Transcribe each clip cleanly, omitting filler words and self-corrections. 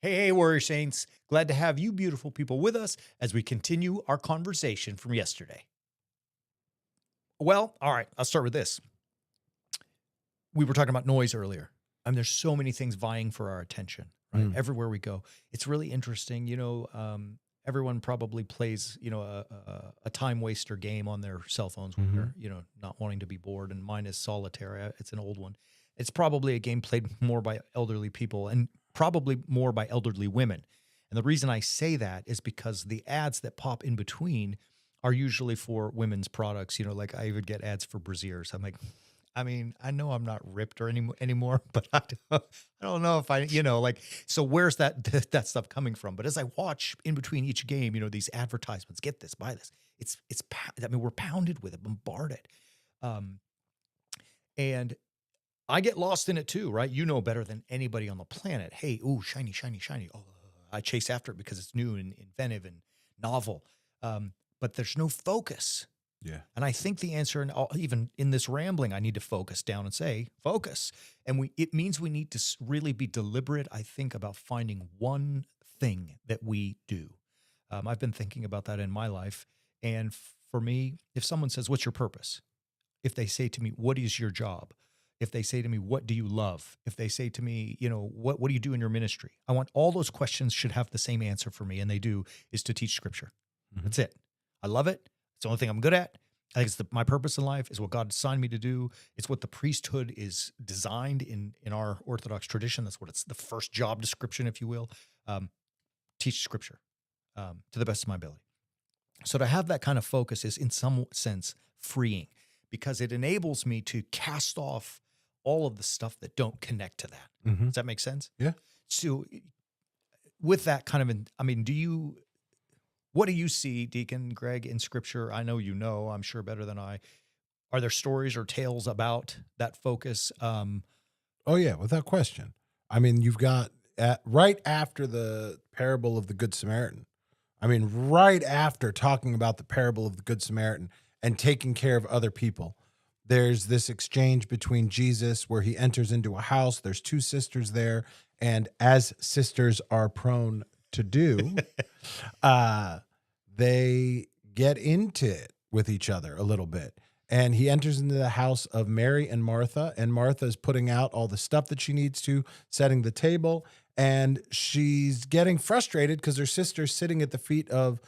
Hey, Warrior Saints. Glad to have you beautiful people with us as we continue our conversation from yesterday. Well, all right, I'll start with this. We were talking about noise earlier. There's so many things vying for our attention, right? Everywhere we go. It's really interesting. Everyone probably plays, a time waster game on their cell phones when they're, not wanting to be bored. And mine is solitaire. It's an old one. It's probably a game played more by elderly people and probably more by elderly women. And the reason I say that is because the ads that pop in between are usually for women's products. Like I even get ads for brassieres. I'm like, I know I'm not ripped or anymore, but I don't know if so where's that stuff coming from? But as I watch in between each game, these advertisements, get this, buy this. We're pounded with it, bombarded. And I get lost in it too, right? You know better than anybody on the planet. Hey, ooh, shiny, shiny, shiny. Oh, I chase after it because it's new and inventive and novel. But there's no focus. Yeah. And I think the answer, even in this rambling, I need to focus down and say, focus. And it means we need to really be deliberate, I think, about finding one thing that we do. I've been thinking about that in my life. And for me, if someone says, what's your purpose? If they say to me, what is your job? If they say to me, what do you love? If they say to me, what do you do in your ministry? I want all those questions should have the same answer for me. And they do, is to teach scripture. Mm-hmm. That's it. I love it. It's the only thing I'm good at. I think it's my purpose in life is what God assigned me to do. It's what the priesthood is designed in our Orthodox tradition. That's what it's the first job description, if you will. Teach scripture to the best of my ability. So to have that kind of focus is in some sense freeing because it enables me to cast off all of the stuff that don't connect to that. Mm-hmm. Does that make sense? Yeah. So with that kind of, what do you see, Deacon Greg, in Scripture? I know I'm sure better than I. Are there stories or tales about that focus? Oh, yeah, without question. You've got right after the parable of the Good Samaritan, right after talking about the parable of the Good Samaritan and taking care of other people, there's this exchange between Jesus where he enters into a house. There's two sisters there, and as sisters are prone to do, they get into it with each other a little bit. And he enters into the house of Mary and Martha is putting out all the stuff that she needs to, setting the table, and she's getting frustrated because her sister's sitting at the feet of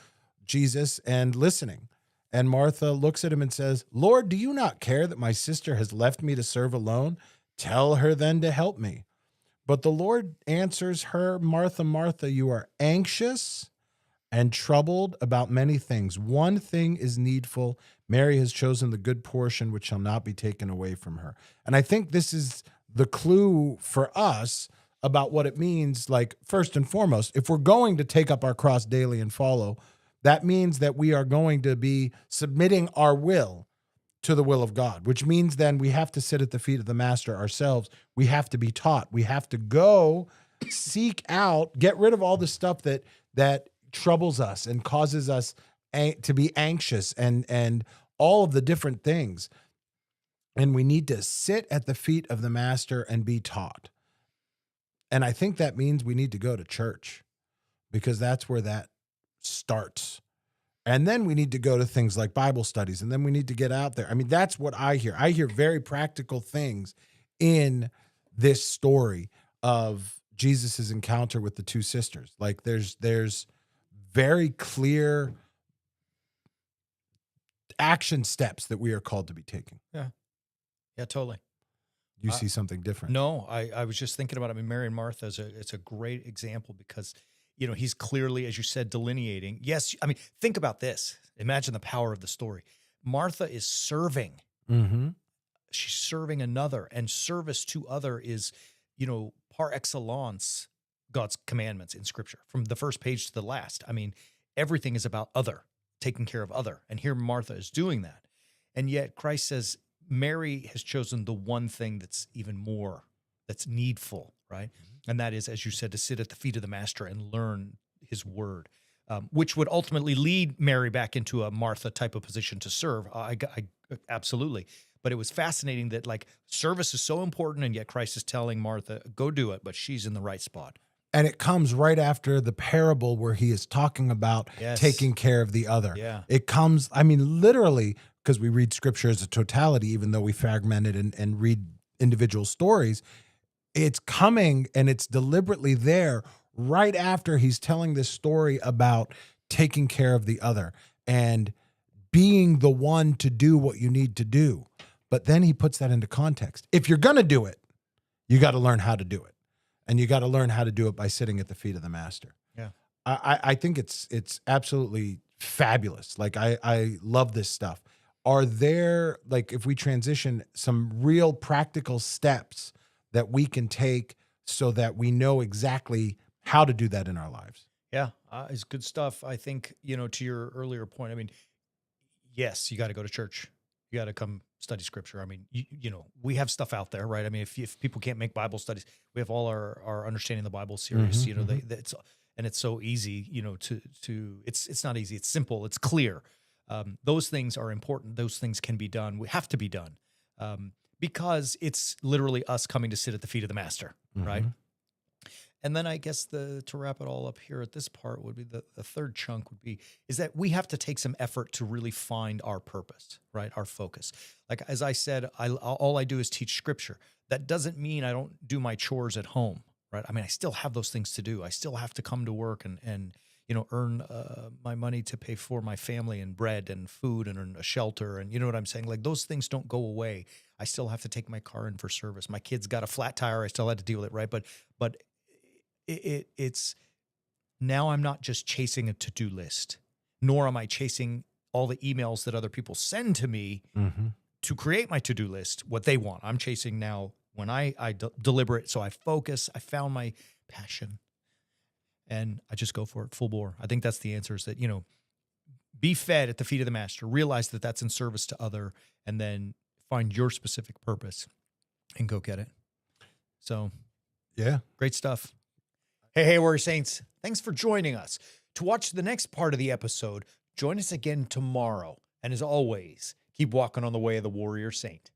Jesus and listening. And Martha looks at him and says, Lord, do you not care that my sister has left me to serve alone? Tell her then to help me. But the Lord answers her, Martha, Martha, you are anxious and troubled about many things. One thing is needful. Mary has chosen the good portion, which shall not be taken away from her. And I think this is the clue for us about what it means. Like, first and foremost, if we're going to take up our cross daily and follow, that means that we are going to be submitting our will to the will of God, which means then we have to sit at the feet of the master ourselves. We have to be taught. We have to go seek out, get rid of all the stuff that troubles us and causes us to be anxious and all of the different things. And we need to sit at the feet of the master and be taught. And I think that means we need to go to church because that's where that starts. And then we need to go to things like Bible studies, and then we need to get out there. That's what I hear. I hear very practical things in this story of Jesus's encounter with the two sisters. Like there's very clear action steps that we are called to be taking. Yeah, totally. You see something different? No, I was just thinking about it. Mary and Martha it's a great example because he's clearly, as you said, delineating. Yes, think about this. Imagine the power of the story. Martha is serving. Mm-hmm. She's serving another, and service to other is, par excellence, God's commandments in Scripture, from the first page to the last. Everything is about other, taking care of other. And here Martha is doing that. And yet Christ says Mary has chosen the one thing that's even more, that's needful, right? And that is, as you said, to sit at the feet of the master and learn his word, which would ultimately lead Mary back into a Martha type of position to serve. I absolutely. But it was fascinating that service is so important, and yet Christ is telling Martha, go do it, but she's in the right spot. And it comes right after the parable where he is talking about Yes. taking care of the other. Yeah. It comes, I mean, literally, because we read scripture as a totality, even though we fragment it and read individual stories, it's coming and it's deliberately there right after he's telling this story about taking care of the other and being the one to do what you need to do. But then he puts that into context. If you're going to do it, you got to learn how to do it. And you got to learn how to do it by sitting at the feet of the master. Yeah. I think it's absolutely fabulous. Like I love this stuff. Are there, like, if we transition, some real practical steps that we can take so that we know exactly how to do that in our lives? Yeah. It's good stuff. I think, to your earlier point, I mean, yes, you got to go to church. You got to come study scripture. I mean, we have stuff out there, right? I mean, if people can't make Bible studies, we have all our Understanding the Bible series, it's so easy, it's not easy. It's simple. It's clear. Those things are important. Those things can be done. We have to be done because it's literally us coming to sit at the feet of the master, right? And then I guess to wrap it all up here at this part would be the third chunk is that we have to take some effort to really find our purpose, right? Our focus. Like, as I said, all I do is teach scripture. That doesn't mean I don't do my chores at home, right? I mean, I still have those things to do. I still have to come to work and earn my money to pay for my family and bread and food and earn a shelter. And you know what I'm saying? Like, those things don't go away. I still have to take my car in for service. My kid's got a flat tire. I still had to deal with it, right? But it's now I'm not just chasing a to-do list, nor am I chasing all the emails that other people send to me to create my to-do list, what they want. I'm chasing now when I deliberate. So I focus, I found my passion, and I just go for it full bore. I think that's the answer, is that, be fed at the feet of the master, realize that that's in service to other, and then find your specific purpose and go get it. So yeah, great stuff. Hey, Warrior Saints, thanks for joining us. To watch the next part of the episode, join us again tomorrow. And as always, keep walking on the way of the Warrior Saint.